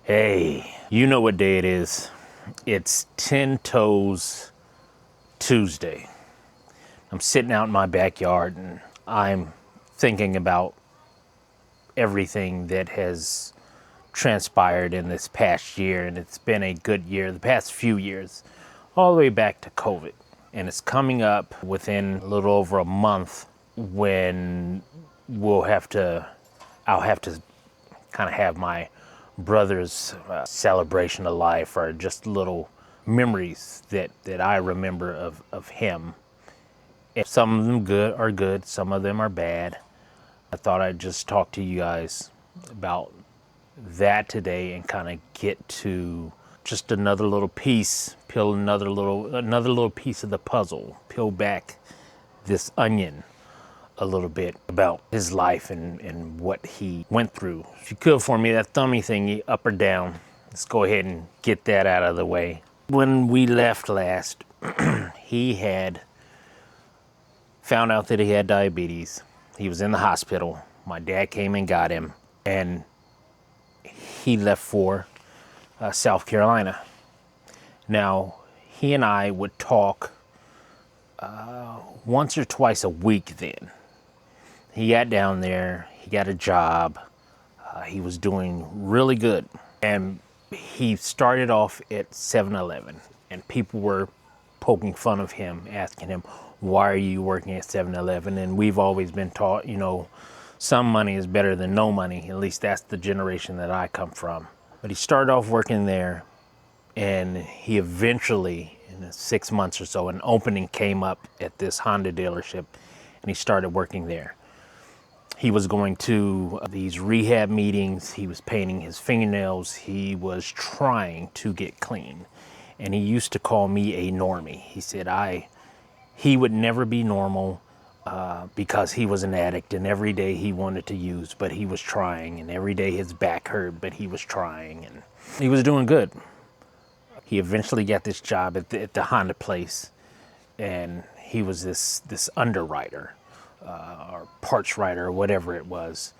Hey, you know what day it is. It's 10 Toes Tuesday. I'm sitting out in my backyard and I'm thinking about everything that has transpired in this past year, and it's been a good year, the past few years, all the way back to COVID. And it's coming up within a little over a month when I'll have to kind of have my brother's celebration of life, or just little memories that I remember of him. And some of them are good, some of them are bad. I thought I'd just talk to you guys about that today and kind of get to just another little piece, peel another little piece of the puzzle, peel back this onion a little bit about his life and what he went through. If you could, for me, that thummy thingy, up or down, let's go ahead and get that out of the way. When we left last, he had found out that he had diabetes. He was in the hospital. My dad came and got him, and he left for South Carolina. Now, he and I would talk once or twice a week then. He got down there, he got a job, he was doing really good. And he started off at 7-Eleven, and people were poking fun of him, asking him, why are you working at 7-Eleven? And we've always been taught, some money is better than no money. At least that's the generation that I come from. But he started off working there, and he eventually, in 6 months or so, an opening came up at this Honda dealership, and he started working there. He was going to these rehab meetings. He was painting his fingernails. He was trying to get clean. And he used to call me a normie. He said he would never be normal because he was an addict, and every day he wanted to use, but he was trying, and every day his back hurt, but he was trying, and he was doing good. He eventually got this job at the Honda place, and he was this underwriter. Or parts writer, or whatever it was.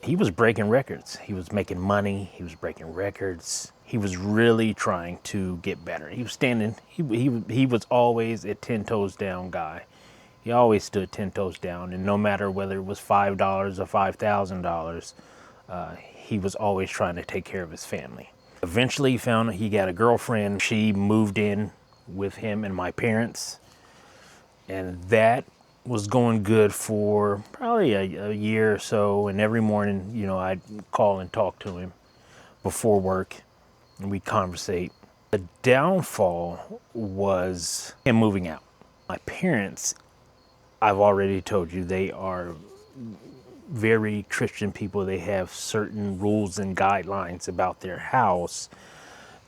He was breaking records. He was making money. He was breaking records. He was really trying to get better. He was standing. He was always a 10 toes down guy. He always stood 10 toes down, and no matter whether it was $5 or $5,000, he was always trying to take care of his family. Eventually, he found he got a girlfriend. She moved in with him and my parents, and that was going good for probably a year or so. And every morning, I'd call and talk to him before work, and we'd conversate. The downfall was him moving out. My parents, I've already told you, they are very Christian people. They have certain rules and guidelines about their house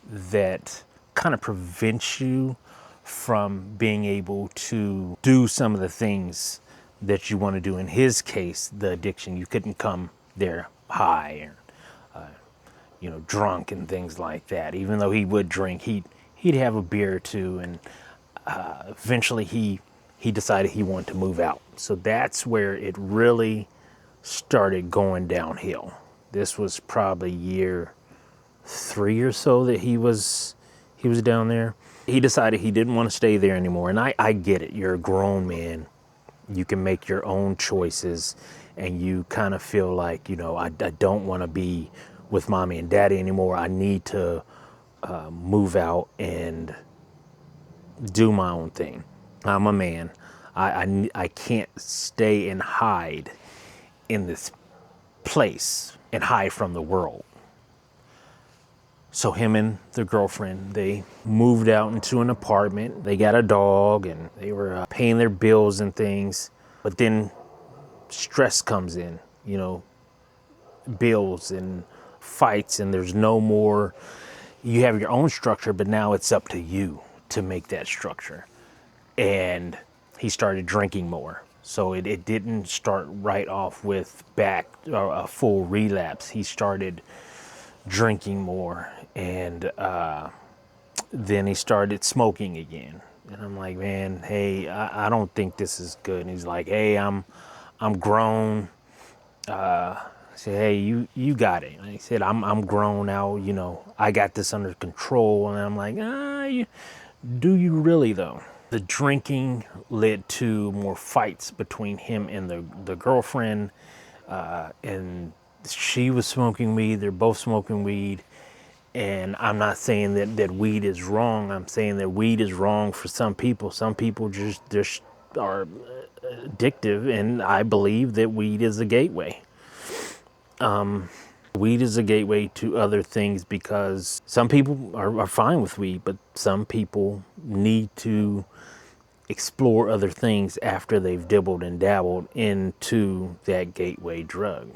that kind of prevents you from being able to do some of the things that you want to do. In his case, the addiction, you couldn't come there high or drunk and things like that. Even though he would drink, he'd have a beer or two, and eventually he decided he wanted to move out. So that's where it really started going downhill. This was probably year 3 or so that he was down there. He decided he didn't want to stay there anymore. And I get it. You're a grown man. You can make your own choices. And you kind of feel like, I don't want to be with mommy and daddy anymore. I need to move out and do my own thing. I'm a man. I can't stay and hide in this place and hide from the world. So him and the girlfriend, they moved out into an apartment. They got a dog, and they were paying their bills and things. But then stress comes in, bills and fights, and there's no more. You have your own structure, but now it's up to you to make that structure. And he started drinking more. So it didn't start right off with a full relapse. He started drinking more, and then he started smoking again. And I'm like, man, hey, I don't think this is good. And he's like, hey, I'm grown. I said, hey, you got it. And he said, I'm grown now, you know, I got this under control. And I'm like, do you really though? The drinking led to more fights between him and the girlfriend, and she was smoking weed. They're both smoking weed. And I'm not saying that weed is wrong. I'm saying that weed is wrong for some people. Some people just are addictive, and I believe that weed is a gateway. Weed is a gateway to other things because some people are fine with weed, but some people need to explore other things after they've dibbled and dabbled into that gateway drug.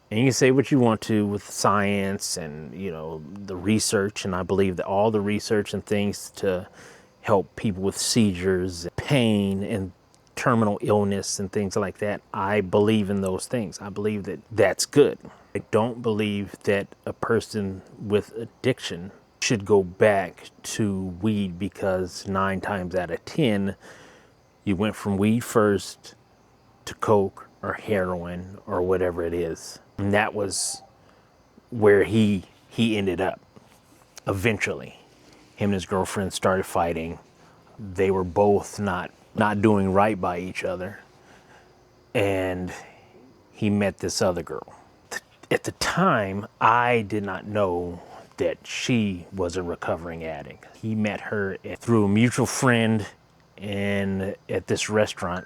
And you can say what you want to with science and, you know, the research, and I believe that all the research and things to help people with seizures, pain, and terminal illness and things like that, I believe in those things. I believe that that's good. I don't believe that a person with addiction should go back to weed because 9 times out of 10, you went from weed first to coke or heroin or whatever it is. And that was where he ended up eventually. Him and his girlfriend started fighting. They were both not doing right by each other. And he met this other girl. At the time, I did not know that she was a recovering addict. He met her through a mutual friend and at this restaurant,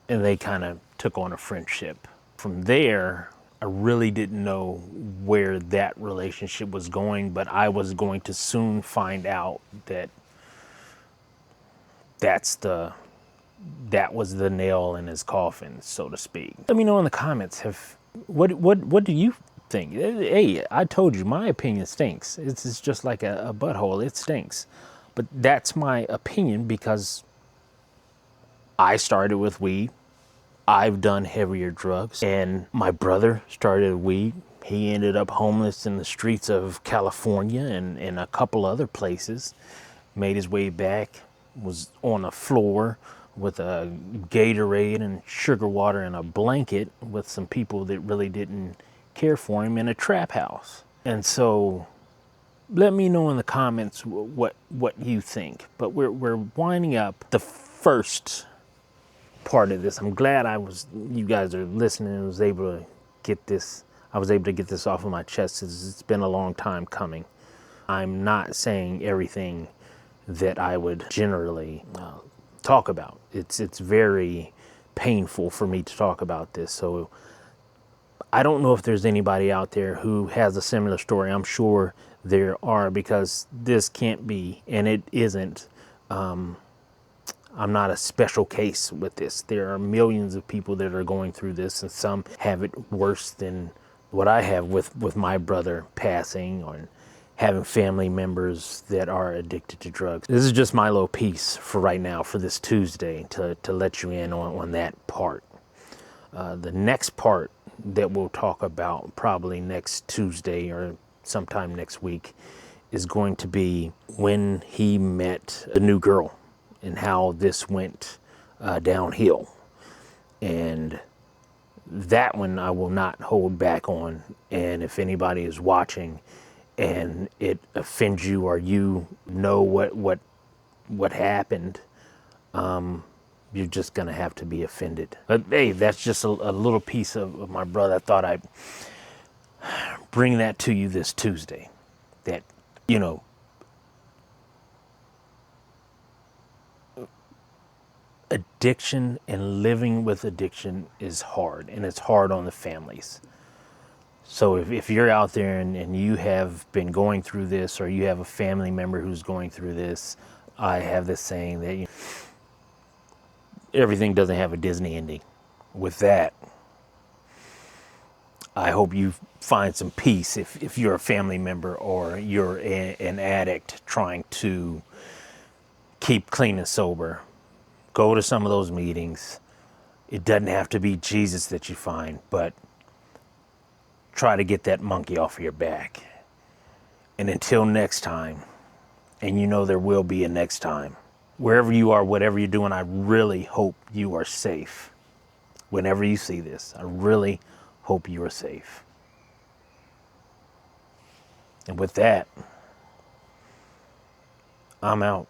and they kind of took on a friendship. From there, I really didn't know where that relationship was going, but I was going to soon find out that that was the nail in his coffin, so to speak. Let me know in the comments, what do you think? Hey, I told you, my opinion stinks. It's just like a butthole, it stinks. But that's my opinion because I started with weed. I've done heavier drugs, and my brother started weed. He ended up homeless in the streets of California and a couple other places. Made his way back, was on the floor with a Gatorade and sugar water and a blanket with some people that really didn't care for him in a trap house. And so let me know in the comments what you think. But we're winding up the first part of this. I'm glad you guys are listening and was able to get this. I was able to get this off of my chest. It's been a long time coming. I'm not saying everything that I would generally talk about. It's very painful for me to talk about this. So I don't know if there's anybody out there who has a similar story. I'm sure there are, because this can't be, and it isn't. I'm not a special case with this. There are millions of people that are going through this, and some have it worse than what I have with my brother passing, or having family members that are addicted to drugs. This is just my little piece for right now, for this Tuesday, to let you in on that part. The next part that we'll talk about probably next Tuesday or sometime next week is going to be when he met the new girl and how this went downhill. And that one I will not hold back on. And if anybody is watching and it offends you, or you know what happened, you're just gonna have to be offended. But hey, that's just a little piece of my brother. I thought I'd bring that to you this Tuesday. That, you know, addiction and living with addiction is hard, and it's hard on the families. So if you're out there and you have been going through this, or you have a family member who's going through this, I have this saying that everything doesn't have a Disney ending. With that, I hope you find some peace if you're a family member or you're an addict trying to keep clean and sober. Go to some of those meetings. It doesn't have to be Jesus that you find, but try to get that monkey off of your back. And until next time, and you know there will be a next time, wherever you are, whatever you're doing, I really hope you are safe. whenever you see this. I really hope you are safe. And with that, I'm out.